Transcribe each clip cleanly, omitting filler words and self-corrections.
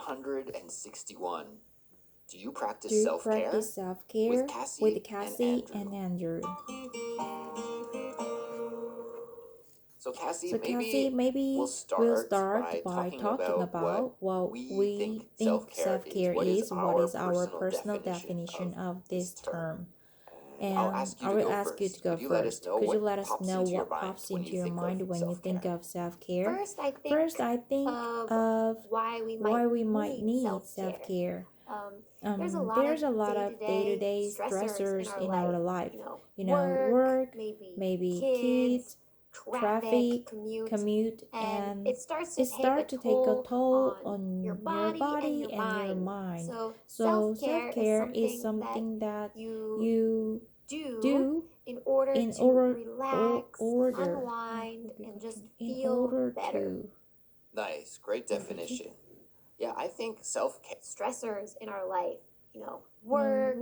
161. Do you practice Do you self-care? practice self-care with Cassie and Andrew? So Cassie, Cassie, maybe we'll we'll start start by talking about what we think self-care is. What is our personal definition of this term? And I will ask you to go first. Could you let us know what pops into your mind when you think of self-care? First, I think of why we might need self-care. There's a lot of day-to-day stressors in our life. Work, maybe kids, traffic, commute, and it starts to take a toll on your body and your mind. So self-care is something that you do in order in to order, relax, order unwind, and just in feel order better. to. Nice, great definition. Yeah, I think self-care. Stressors in our life, work,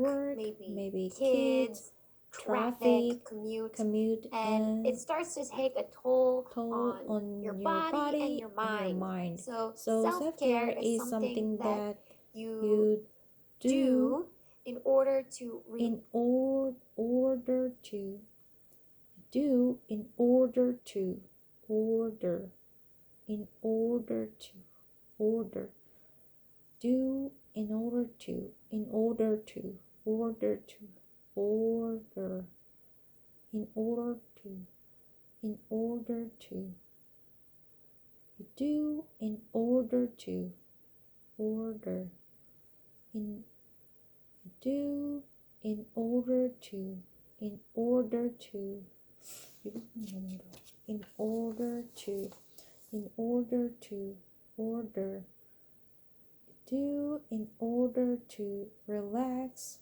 maybe kids, traffic, commute, and it starts to take a toll on your body and your mind. So self-care is something that you do in order to in order to do in order to order in order to order do in order to in order to order to order in order to in order to you do in order to order in you do in order to in order to in order to in order to order do in order to relax,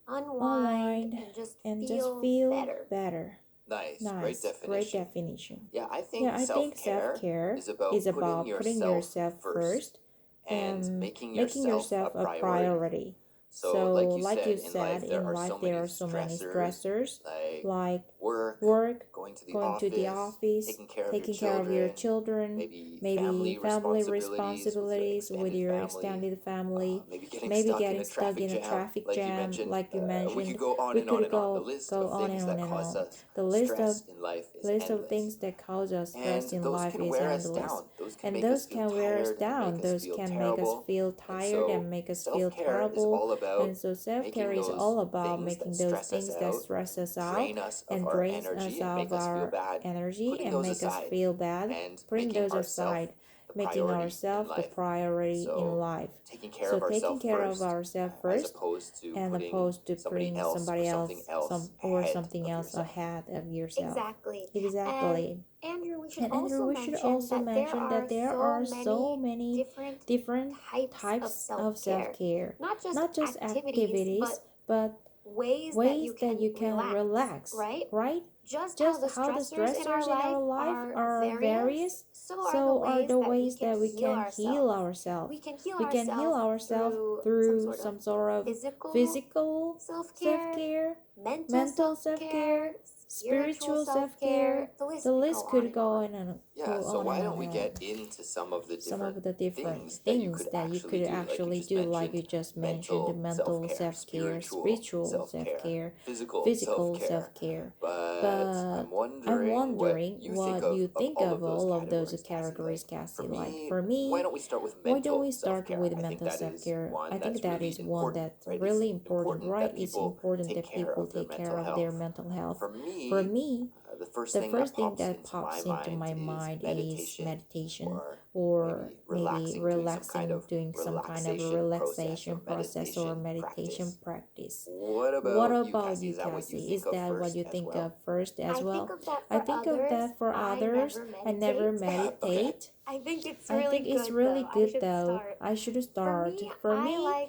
unwind, and just feel better. Nice. Great definition. Yeah, I think self-care is about putting yourself first and making yourself a priority. So like you said, in life there are so many stressors like work, going to the office, taking care of your children, maybe family responsibilities with your extended family, maybe getting stuck in a traffic jam, like you mentioned. We could go on and on and on. The list of things that cause us stress in life is endless. And those can wear us down. Those can make us feel tired and make us feel terrible. And so self-care is all about making those things that stress us out and drains us of our energy and make us feel bad, putting those aside, making ourselves the priority in life. So taking care of ourselves first and opposed to putting somebody else or something else ahead of yourself. Exactly. Andrew, we should also mention that there are so many different types of self-care. Not just activities, but ways that you can relax, right? Just how the stressors in our life are various, so are the ways that we can heal ourselves. We can heal ourselves through some sort of physical self-care, mental self-care, spiritual self-care. The list could go on and go so on why and don't we on. get into some of the different things that you could actually do, like you just mentioned, the mental self-care, spiritual self-care, physical self-care. But I'm wondering what you think of all of those categories, Cassie. Like for me, why don't we start with why don't we start with mental self-care? I think that is one that's really important, right? It's important that people take care of their mental health. For me, the first thing that pops into my mind is meditation, or maybe relaxing, doing some kind of relaxation process or meditation practice. What about you, Cassie? Is that what you think of first as well? I think of that for others. I never meditate. I think it's I think it's really good though. I should start. For me,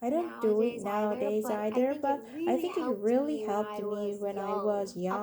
I don't do it nowadays either, but I think it really helped me when I was young.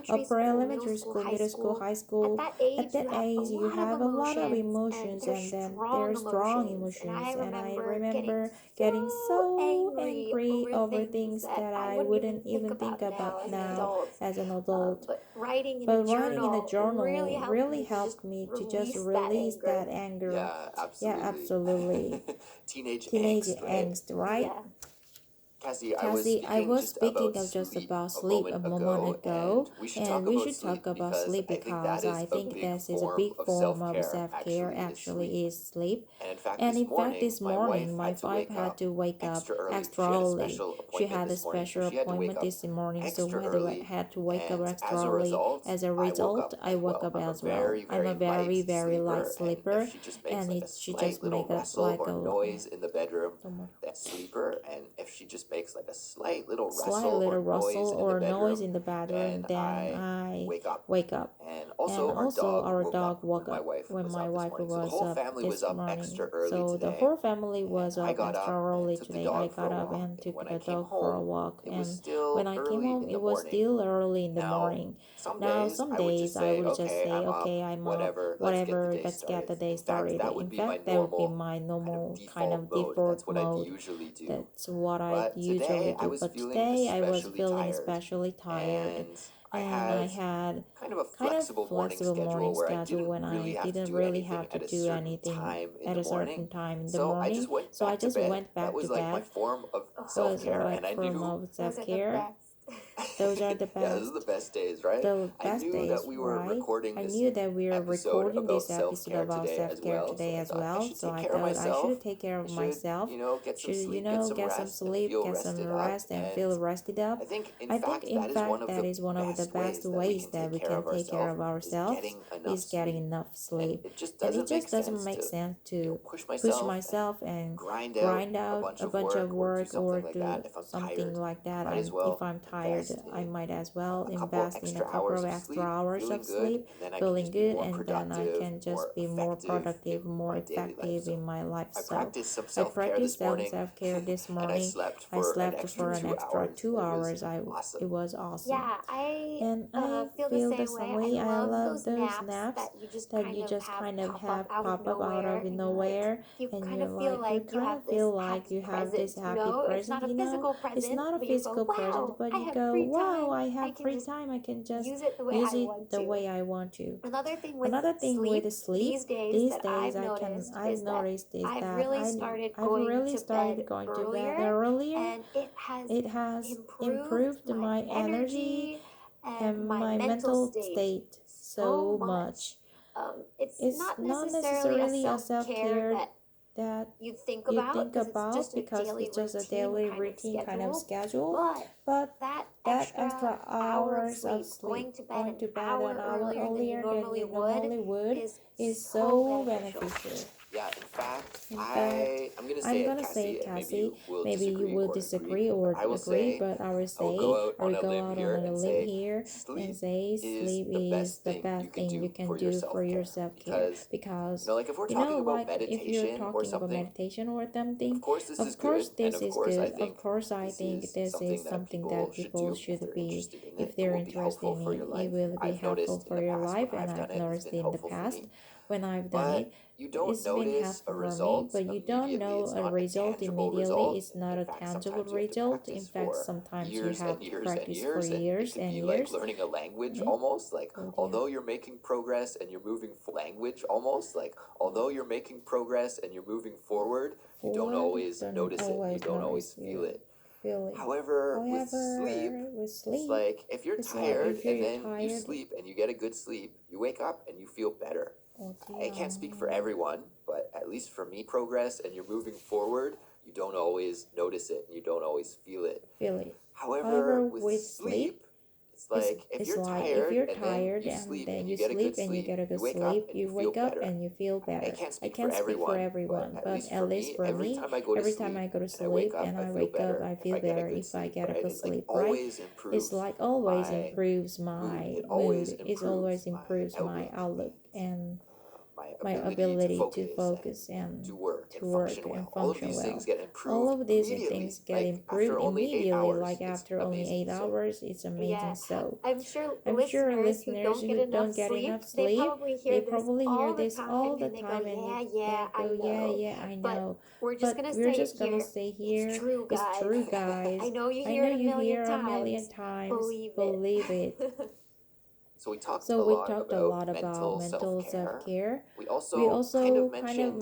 Upper elementary school, middle school, high school. At that age, you have a lot of emotions, and then they're strong emotions. And I remember getting so angry over things that I wouldn't even think about now as an adult. But writing in But a writing in a journal journal really helped me to just release that anger. Yeah, Yeah, absolutely. absolutely. Teenage Teenage angst, right? angst, right? Yeah. Cassie, I was speaking of just about sleep a moment ago, and we should talk about sleep because I think this is a big form of self-care actually is sleep. And in fact, this morning, my wife had to wake up extra early. She had a special appointment this morning, so had to wake up extra early. As a result, I woke up as well. I'm a very, very light sleeper, and she just make up like a noise in the bedroom, that sleeper, and if she just makes like a slight little rustle or noise in the bedroom, then I wake up. And Also, our dog woke up when my wife was up this morning. So the whole family was up extra early today. I got up and took the dog for a walk, and when I came home, it was still early in the morning. Now, some days I would just say, okay, I'm up, whatever, let's get the day started. In fact, that would be my normal kind of default mode. That's what I usually do. But today I was feeling especially tired, and I had kind of flexible morning schedule when I didn't really have to do anything at a certain time in the morning. So I just went back to bed. My form of self-care, and I knew self-care. Those are the best. Yeah, those are the best days, right? The best days, that we were right? recording I this knew that we were recording this episode about self-care today as well. So I thought I should take care of myself. Get some sleep, get some rest, and feel rested up. I think, in fact, that is one of the best ways that we can take care of ourselves is getting enough sleep. And it just doesn't make sense to push myself and grind out a bunch of work or do something like that. If I'm tired, I might as well invest in a couple of extra hours of sleep, feeling good, and then I can just be more productive, more effective in my life. So I practiced some self-care this morning. I slept for an extra 2 hours. It was awesome. Yeah, I feel the same way. I love those naps that you just kind of have pop up out of nowhere, and you kind of feel like you have this happy present. It's not a physical present, but you go, wow, I have free time. I can just use it the way I want to. Another thing with sleep, these days I've noticed is that I've really started going to bed earlier, and it has improved my energy and my mental state so much. It's not necessarily a self-care that you think about because it's just a daily routine kind of schedule, but that extra hours of sleep, going to bed an hour earlier than you normally would, is so beneficial. Yeah, in fact, I'm gonna say, Cassie, maybe you will disagree or agree, but I will go out on a limb here and say sleep is the best thing you can do for your self-care. Because, if we're talking about if you're talking about meditation or something, of course this is good. Of course, I think this is something that people should be, if they're interested in it, it will be helpful for your life, and I've noticed in the past when I've done it. It's been helpful for me, but you don't know a result immediately. It's not a tangible result. In fact, sometimes you have to practice for years and years. Like learning a language almost, like although you're making progress and you're moving language almost, like although you're making progress and you're moving forward, you don't always notice it. You don't always feel it. However, with sleep, it's like if you're tired and then you sleep and you get a good sleep, you wake up and you feel better. I can't speak for everyone, but at least for me, progress and you're moving forward, you don't always notice it and you don't always feel it. However, with sleep, it's like if you're tired and then you sleep and you get a good sleep, you wake up and you feel better. I can't speak for everyone, but at least for me, every time I go to sleep and I wake up, I feel better if I get a good sleep, right? It's like always improves my mood. It always improves my outlook and my ability to focus and to work and function well. All of these things get improved immediately, like after only 8 hours. It's amazing. Yeah. So I'm sure listeners who don't get enough sleep, they probably hear this all the time and go, yeah, I know. We're just gonna say here, it's true, guys. I know you hear it a million times. Believe it. So we talked So a we lot talked a about lot about mental self-care. We We also also kind of mentioned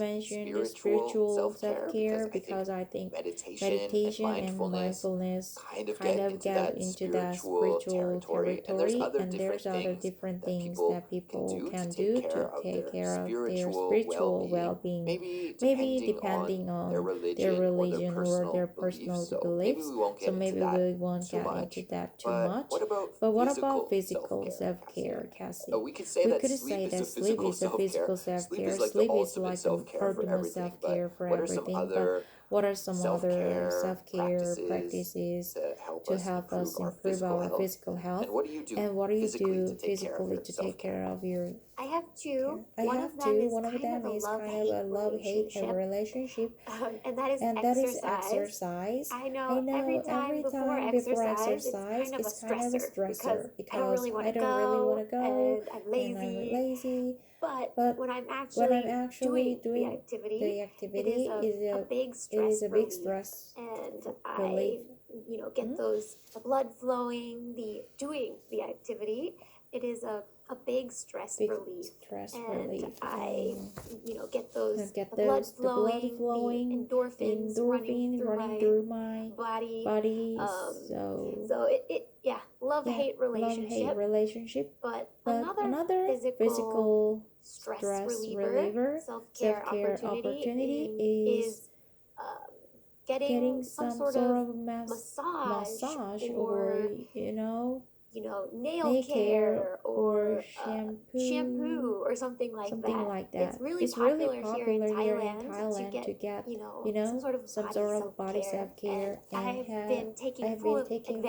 spiritual self-care self-care because because I think meditation meditation and and mindfulness mindfulness kind kind of of get get into into that that spiritual spiritual territory, territory, and there's other things different that things people that can people do to can take do care to of take their care of their spiritual spiritual well-being, well-being, maybe maybe depending depending on their on their religion or religion or their their personal personal beliefs. beliefs. So maybe we So won't get maybe into we that won't too get into much. that too But much. what about But what about physical physical self-care, self-care, Cassie? Cassie? We could say We that could sleep say is that a sleep physical is a self-care. physical Sleep is self-care. like the Sleep is ultimate like the self-care for ultimate everything. But self-care for what are some everything. But other what are some other self-care self-care practices practices to to help us our improve physical our health? physical health? And what do you do And what do you physically to do take care of physically your to take self-care? care of your I have two. I One have of them two. is One of kind of them a is kind of love-hate a love-hate relationship, relationship, and that is and that is exercise. exercise. I I know know every every time time before before exercise, it's exercise, kind of a it's kind of a stressor stressor because I don't because really want I to don't really want go to go and I'm and I'm lazy. lazy. But But when I'm when I'm actually actually doing the doing activity, the it is activity, a big it is stress a big relief. stress And relief. I, get the blood flowing, the doing the activity. It is a big stress Big relief. stress And relief. I, get Get the blood the blood flowing, flowing, the endorphins running through my body. body. So yeah, love-hate Love-hate relationship. relationship. But But another another physical physical stress stress reliever, reliever, self-care self-care opportunity is is um, getting getting some some sort sort of of massage massage or or nail nail care care or or shampoo, shampoo or something like something that. like It's that. really It's really popular here in popular here in Thailand to Thailand to get, get, some some sort sort of of body body self-care, self-care, and and I've I've been been taking taking full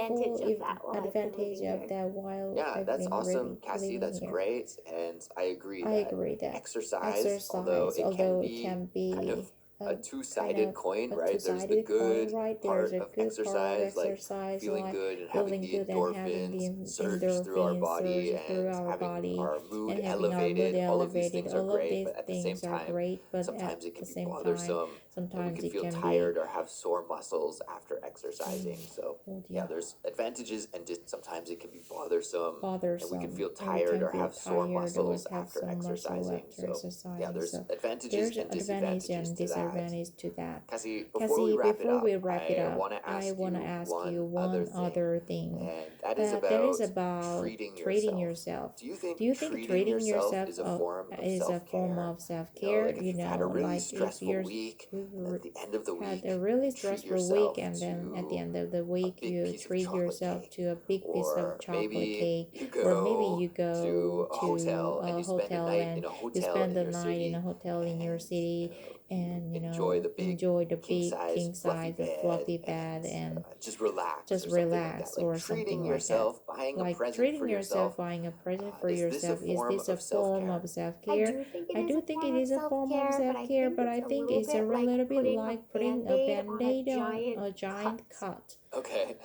full advantage of that while I've been advantage living of here. that while Yeah, I've that's been awesome, Cassie. living That's here. great. And I agree I that agree that exercise, although exercise, it can although it be can kind of be a kind two-sided of coin, a right? There's the two-sided coin, good right? There's part a of good part of exercise, like exercise, feeling like good and having feeling the good and having endorphins the surge through our endorphins body surge through and our having body our mood and having our mood elevated. All of these elevated. things are All of great, these but at the same things are time, great, but at sometimes it can the be same time, bothersome and we sometimes can it feel can tired be or have sore muscles after exercising. So oh yeah, dear, there's advantages and just sometimes it can be bothersome and we can bothersome, feel and we tired can or feel have sore tired or muscles have after some muscle exercising. after So yeah, exercising. there's So advantages there's and advantage disadvantages and to that. disadvantage to that. Cassie, before we Cassie, wrap it before we up, wrap it I up, want to I ask want to you ask you one other one thing, other thing. and That is about about treating treating yourself. yourself. Do you think Do you think treating treating yourself yourself is a form of is a form self-care? of self-care? Like if you've had a really Like if stressful week, and at the end of the had week, a really you treat stressful week, yourself and then at the to end of the a week big you piece of treat chocolate yourself cake. to a big piece of Or chocolate maybe cake, you or maybe go you go to a to hotel and a you spend a hotel night in and a you hotel spend in the your night in a city hotel in your and city, you and enjoy the big enjoy the king big size king fluffy size of bed fluffy and bed and just just relax or something like that. relax Like or something treating like that. yourself, buying a Like present for treating yourself, yourself. buying a present for Is this a yourself. Is form this a of form self-care? of I self-care? do think it I is do a think form it of is a self form of care, but I self-care, think but it's I a think little it's a bit like little bit putting a like putting band a aid on a band-aid on giant a giant cut. cut. Okay.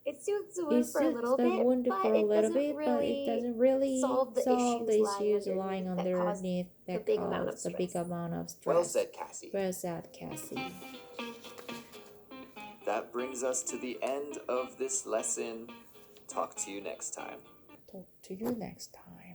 It soothes the It wound for a suits little the bit, wound for but a it little doesn't bit, but it really doesn't really solve the solve issues the lying issues lying underneath underneath the that big amount of cause the big stress. amount of Well stress. said, Cassie. Well said, Cassie. That brings us to the end of this lesson. Talk to you next time. Talk to you next time.